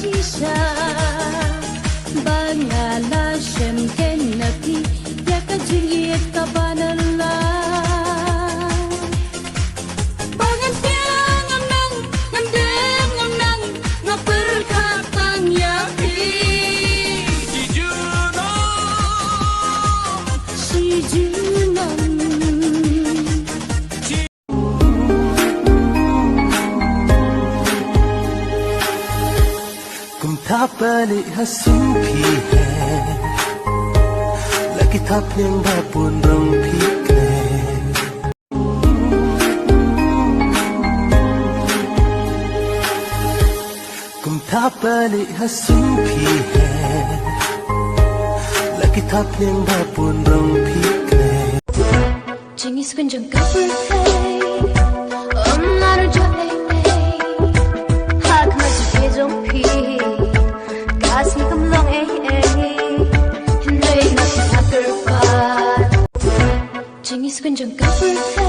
shisha bangala shem kenati yaka jingit kabanala bangan tiang ngang ngaperkat tang yapi si junon था पली हंसू भी है लगी था प्रियंग भापुन रंग फीक है कुम था पली हंसू भी है लगी था प्रियंग भापुन रंग फीक है Jingis kunjung kapur naru jale hak maju kejong pi khasi kam long hindai na thakar pa Jingis kunjung kapur